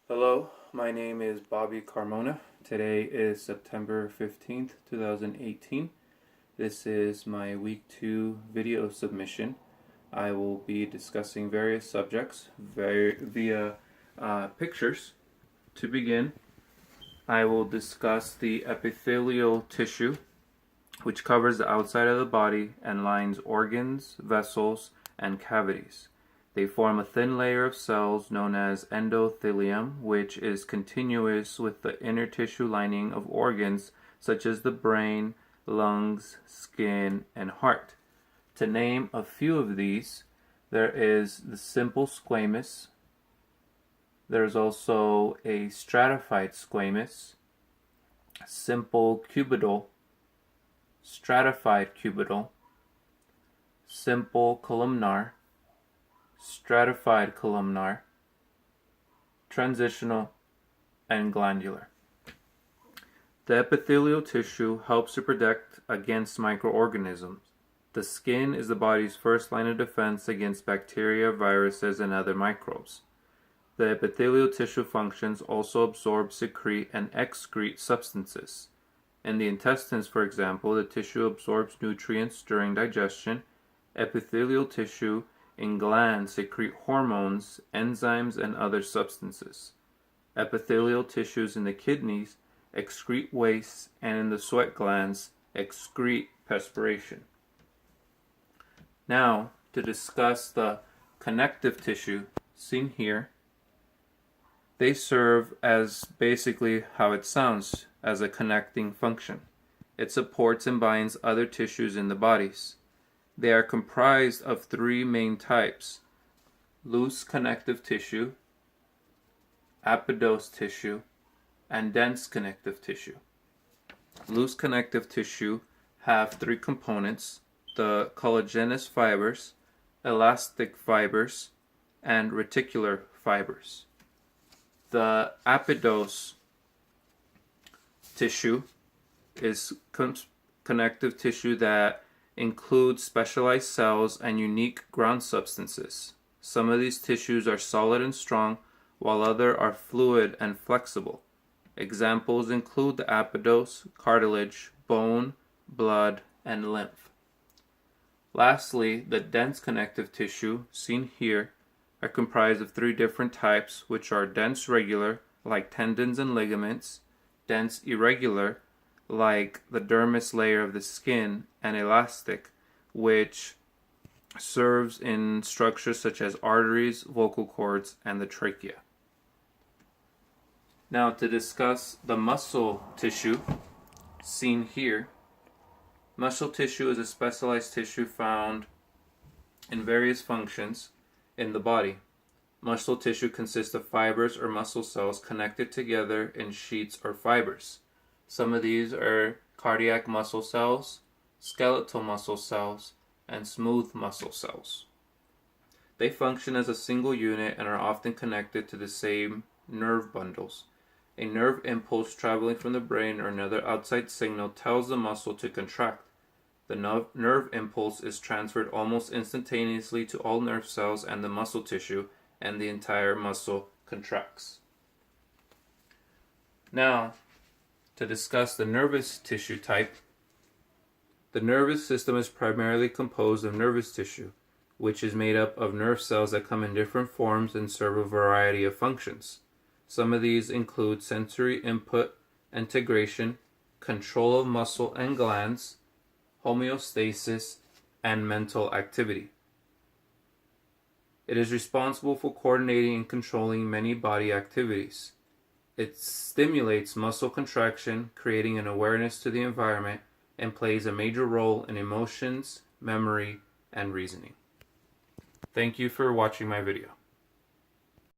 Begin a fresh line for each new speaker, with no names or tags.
Hello, my name is Bobby Carmona. Today is September 15th, 2018. This is my week 2 video submission. I will be discussing various subjects via pictures. To begin, I will discuss the epithelial tissue, which covers the outside of the body and lines organs, vessels, and cavities. They form a thin layer of cells known as endothelium, which is continuous with the inner tissue lining of organs such as the brain, lungs, skin, and heart. To name a few of these, there is the simple squamous. There's also a stratified squamous, simple cubital, stratified cubital, simple columnar, stratified columnar, transitional, and glandular. The epithelial tissue helps to protect against microorganisms. The skin is the body's first line of defense against bacteria, viruses, and other microbes. The epithelial tissue functions also absorb, secrete, and excrete substances. In the intestines, for example, the tissue absorbs nutrients during digestion. Epithelial tissue in glands secrete hormones, enzymes, and other substances. Epithelial tissues in the kidneys excrete waste, and in the sweat glands excrete perspiration. Now, to discuss the connective tissue seen here, they serve as basically how it sounds, as a connecting function. It supports and binds other tissues in the bodies. They are comprised of 3 main types: loose connective tissue, adipose tissue, and dense connective tissue. Loose connective tissue have 3 components: the collagenous fibers, elastic fibers, and reticular fibers. The adipose tissue is connective tissue that includes specialized cells and unique ground substances. Some of these tissues are solid and strong, while others are fluid and flexible. Examples include the adipose, cartilage, bone, blood, and lymph. Lastly, the dense connective tissue, seen here, are comprised of 3 different types, which are dense regular, like tendons and ligaments, dense irregular, like the dermis layer of the skin, and elastic, which serves in structures such as arteries, vocal cords, and the trachea. Now, to discuss the muscle tissue seen here, muscle tissue is a specialized tissue found in various functions in the body. Muscle tissue consists of fibers or muscle cells connected together in sheets or fibers. Some of these are cardiac muscle cells, skeletal muscle cells, and smooth muscle cells. They function as a single unit and are often connected to the same nerve bundles. A nerve impulse traveling from the brain or another outside signal tells the muscle to contract. The nerve impulse is transferred almost instantaneously to all nerve cells and the muscle tissue, and the entire muscle contracts. Now, to discuss the nervous tissue type, the nervous system is primarily composed of nervous tissue, which is made up of nerve cells that come in different forms and serve a variety of functions. Some of these include sensory input, integration, control of muscle and glands, homeostasis, and mental activity. It is responsible for coordinating and controlling many body activities. It stimulates muscle contraction, creating an awareness to the environment, and plays a major role in emotions, memory, and reasoning. Thank you for watching my video.